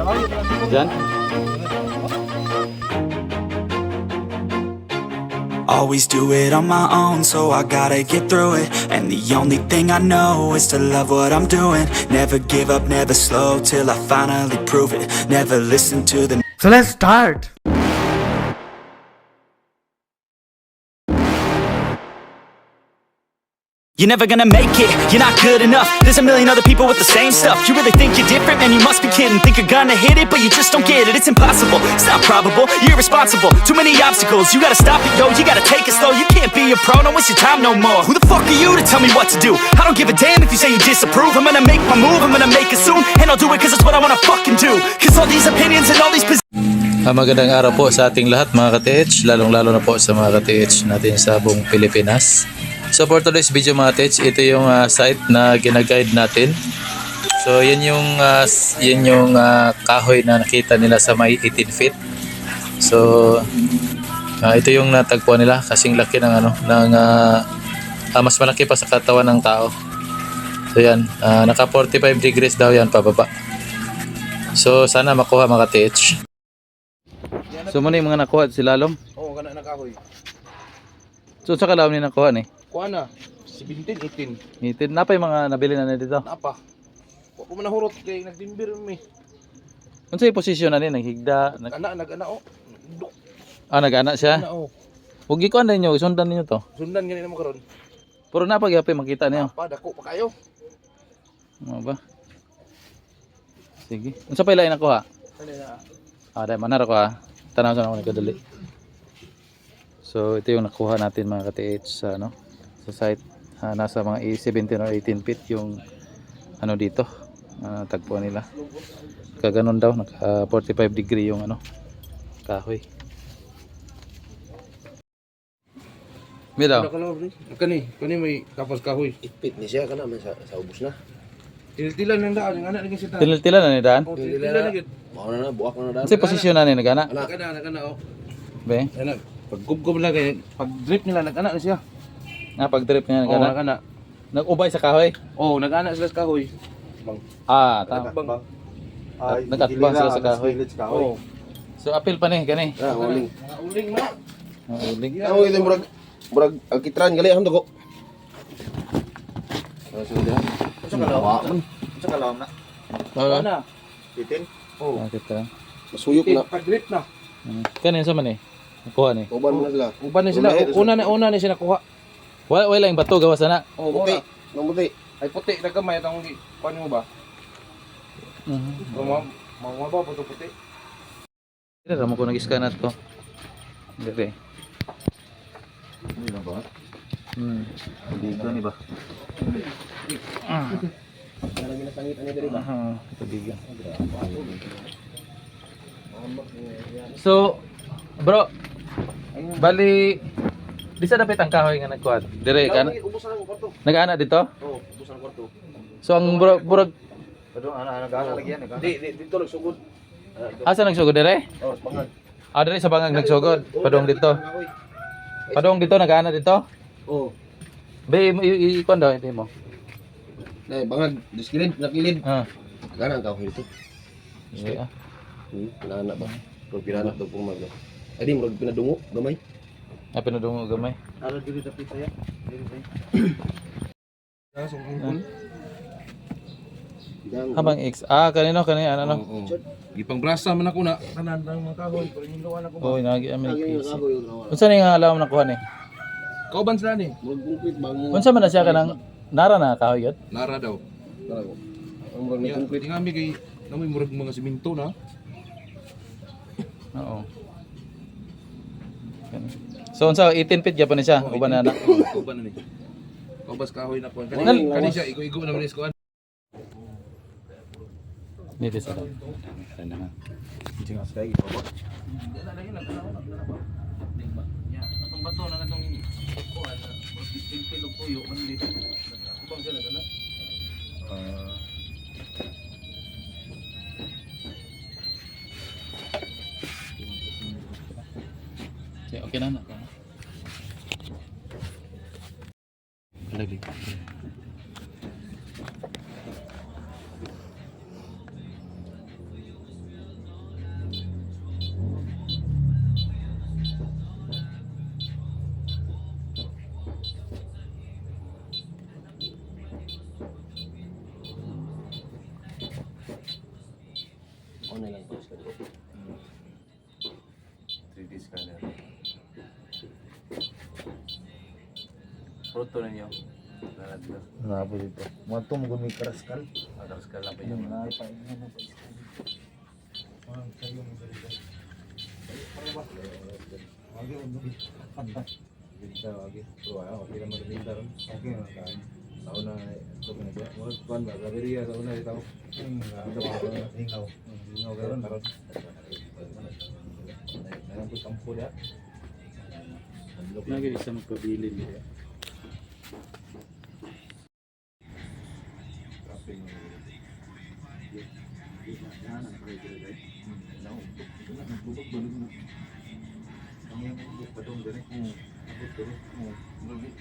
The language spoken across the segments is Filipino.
Diyan? Always do it on my own, so I gotta get through it. And the only thing I know is to love what I'm doing. Never give up, never slow, till I finally prove it. Never listen to the So let's start. You're never gonna make it, you're not good enough. There's a million other people with the same stuff. You really think you're different? Man, you must be kidding. Think you're gonna hit it, but you just don't get it. It's impossible, it's not probable, you're irresponsible. Too many obstacles, you gotta stop it, yo. You gotta take it slow, you can't be a pro. Don't waste your time no more. Who the fuck are you to tell me what to do? I don't give a damn if you say you disapprove. I'm gonna make my move, I'm gonna make it soon. And I'll do it cause it's what I wanna fucking do. Cause all these opinions and all these Magandang araw po sa ating lahat mga ka-TH, lalong-lalo na po sa mga ka-TH natin sa buong Pilipinas. So for today's video mga TH, ito yung site na ginaguide natin. So yan yung kahoy na nakita nila sa may 18 feet. So ito yung natagpuan nila, kasing laki ng mas malaki pa sa katawan ng tao. So yan, naka 45 degrees daw yan pababa. So sana makuha mga ka-TH. So muna yung mga nakuha si Lalom? Oo, kana nakahoy. So sa kalawang ni nakuha ni? Kuha na. 17, 18. Nitid na pa yung mga nabili na dito. Napa. Huwag ko man nahurot kay nagdimbir mo eh. Ano sa posisyon na ni? Naghigda? Nag-ana oh. Nag-ana siya? Nag-ana oh. Huwag ikuan na ninyo, sundan ninyo to. Sundan ganyan mo karon. Puro na pag-yapi makita niyo. Napa, dako pa kayo. Ano ba? Sige. Ano sa pala yung nakuha? Dali na. Dahil manar ako Tanaw sa ako nagkadali. So ito yung nakuha natin mga ka-TH sa sa site. Nasa mga 17 or 18 feet yung dito. Tagpuan nila. Kaganon daw, naka 45 degree yung kahoy. Midaw. Kani may kapal kahoy. Ipit ni siya kana man sa ubos na. Tiltilan lang daan yung anak naging sita. Tilil-tilan na ni Dan. Oh, tiltilan na gid. Mao na buak na daan. Kasi posisyon na ni nagana. Nagana oh. Be. Anak, pag gubgob lang kay pag drip nila nag-ana na siya. Pag drip niya Oh, nagana. nag-ana. Nag-ubay sa kahoy. Oh, nag-ana sila sa kahoy. Tama. Bang. Nag-atbang sila sa kahoy. Oh. So apil pa ni gani. Uling. Uling na. Uling. Amo ito murag alkitran gali ang dugo. Sa kalawang na. Wala na. Titin. Oh. Kita. Masuyok na. Pag drip na. Kanin sa man nakuha ni. Uban mo na sila. Uban na sila. Una na siya nakuha. Wala yung bato gawas na. Oh, Puti. muna. Nang puti. Ay puti na gamay itong kuan mo ba? Mga ba puti. Dito ramo ko nag-scan at ko. Dito. Ano na ba? Dito ni ba? Parang ginasangit ani diri ba? Kabigan. So, bro, bali di sa dapit ang kahoy nga nagkuhan. Dire kana. Ubos na ang kwarto. Nag-ana dito? Oh, ubos ang kwarto. So ang burag Pero ana lagi yan. Dito nagsugod. asa nagsugod dire? Oh, bangag. Dire sa bangag nagsugod. Padong dito. Padong dito nag-ana dito? Oh. Be ikon daw ito mo. Nay bangag diskilid nakilid. Kana ang kahoy dito. Yeah. Pinana ba? Pag pinana daw pong mag. Ay di murag pinadungo gamay. Pinadungo gamay. Ara dili dapit saya. Habang X. Kanino ano? Gipang brasa man ako na tanan ng mga kahoy, pero hinluan ako ba. Oh, inagi amin. Kahoy. Unsa ni nga alam nakuha ni? Kauban sila ni. Murag concrete bango. Unsa man na siya kanang nara na kahoy yun? Nara daw. Tarago. Ang murag ni concrete. Tingami kay namoy murag mga simento na. Oo. So unsa 18 feet gyapon ni siya, uban na na. Kauban na ni. Kaubas kahoy na po. Kani siya igo-igo naman is kuan. Dito sa. Atong bato na natong kuan, pilo puyo man dito. Kubang sila na. Okay na na. Lagi. Ano lang to sa dito. 3D scanner. Photo ninyo. Lalad na. Nabo dito. Mo to mo gumi karaskal. Atas ka lang pa yung Na pa ina na pa iskal. Ah, kayo mo dito. Para ba? Agi mo dito. Dito agi. So okay naman dito ron. Okay na. Tao na ito pinagya. Mo kuan ba gaberiya sa una dito. Hingaw. Hingaw karon karon. Nang ko kampo dia. Lagi isa magpabilin niya.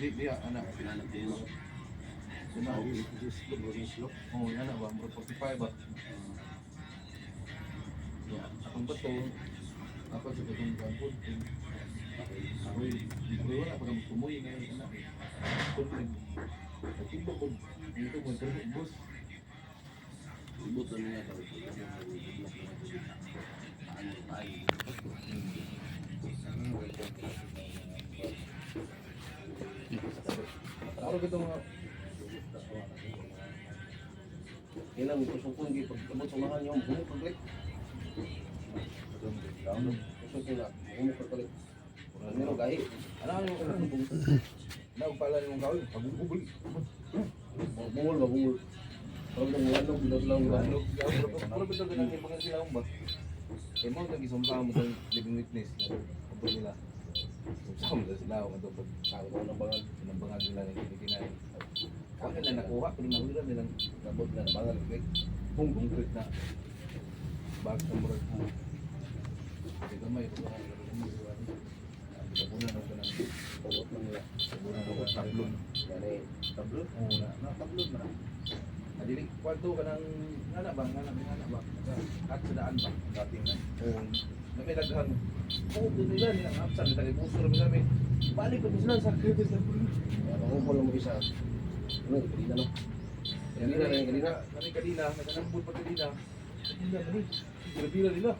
Di anak pinanap dulu. Oh, anak ba? 45 ba? Ya, akong betul. Apa sa katong kampon? Ako wala pa kami kumoy ngayon anak. Kung nag-tibo ko dito mo pero bus. Ibutan niya daw. Ako gito mga Kailan mo kusukon gi pagkabot sa mahal yung bumuk paglit. Kusuk nila, bumuk paglit. Meron gahi. ano yung naog pala yung gawin pagugul. Bungol ba bungol. Kalau kita ngelandong bilang lang Ano, pero betul ka nang mga sila ba? Eh mo tagi sumpa mo tong living witness. Kapag nila. Sumpa mo sila ako ito pag Ako ng bangal. pinambangan nila ng kinay. Kung nila nakuha, pero nahula nilang Nabot na bangal. kung concrete na bag sa murag mo. Kasi gamay ito mga Kabunan ako ng Pagod na nila. kabunan ako tablon. Yan eh. Tablon? Oo na tablon na. Adiling kwarto ka ng ngana ba? At sa daan ba? Dating na. Oo. Na may daghang. Oo, doon nila nilang apsan. Nitali puso rin kami. Balik ko sila sa kritis na po. Mangungkol mo isa. Ano, kanina no? Kanina na yung kanina. Nami kanina, nagkanambol pa kanina. Kanina na rin. Bila nila.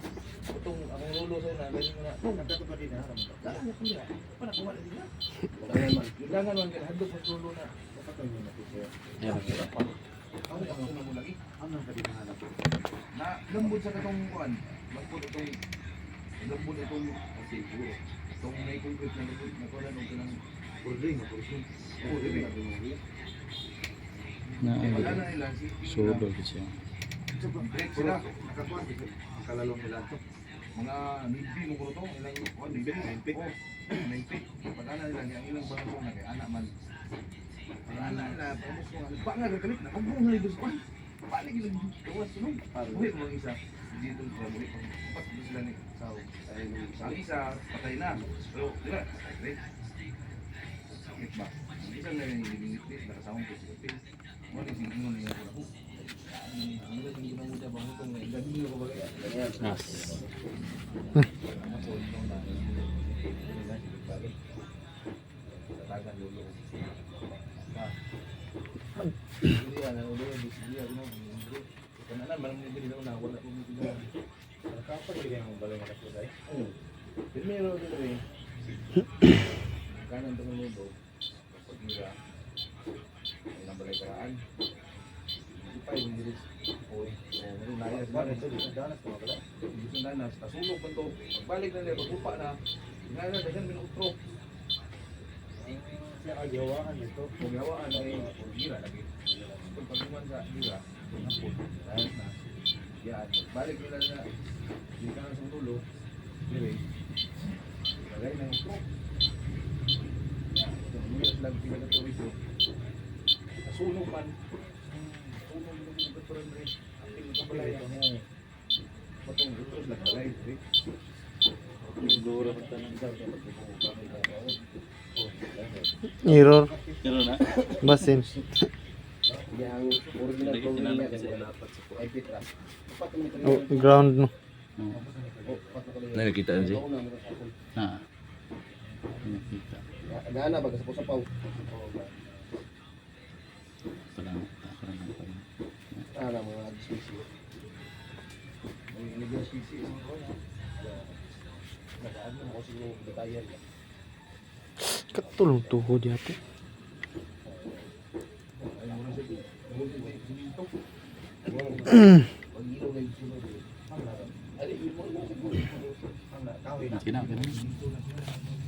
Itong akong lolo sa una, ganyan nga. Oh, nagkato pa din ha. Daan na kanina. Pa nakuha na nila. Wala naman. Kailangan man kaya handog mas lolo na. Ako na mo lagi. Ano ka din hanap? Na lambot sa katong kuan. Lambot itong kasi siguro. Itong may concrete na lambot na kuan nung kanang bording na portion. Oo, dili. Na Wala na nila si sudo siya. Break sila. Nakakuan kalalong nila to. Mga nibbi mo ko to, ilang kuan nibbi, 90. Oh, 90. Pag-ana nila ang ilang bangso na kay anak man. Pag-ana nila, pamos ko nga. Ba nga gagalit na, kung buong nalibos ko. Balik ilang gawas sunod. Uwi mo ang isa. Dito sa balik. Pas mo sila ni Sao. Ang isa, patay na. Pero, di ba? Sakit. Sakit ba? Ang isa na yung limitis, nakasawang ko sila. Mo ni sing ingon niya ko. Ang nila sing ginamuda ba mo kung gabi ko ba kaya? Nas. Tatagan dulu. Jadi anak udah di sini aku mau beli. Karena malam ini di sana wala ko dito. Kapan dia yang balik na ko dai? Primero dito eh. Kanan to mo do. Pagmira. Ang balay karaan. Di pa yung diris. Oy, meron na yan. Ano to di danas ko bala? Gusto na na, tasulog man to. Pagbalik na nila, pagpupa na. Nga na, dagan minutro. Siya agawaan nito. Kung yawaan ay gira lagi. Kung pagkuman sa gira, napod. Dahil na. Yan, balik nila na. Hindi ka na sa tulo. Dire. Lagay na yung utro. Yan, umilas lang sila na tuwid yun. Nasunog man. Nasunog mo yung katulad rin. Ang tingin sa balay. Patong utro lang balay. Duro pa tanan. Error. Pero na. Basin. Yang original drawing niya ay Petras. Dapat mo ito. Oh, ground no. Nakikita niyo, Na. Nakita. Gana ba sa sapaw? Parang Ana mga dismissal. May Nag-ano mo kasi yung batayan. Katulog tuhod yapo. Sige na, okay na.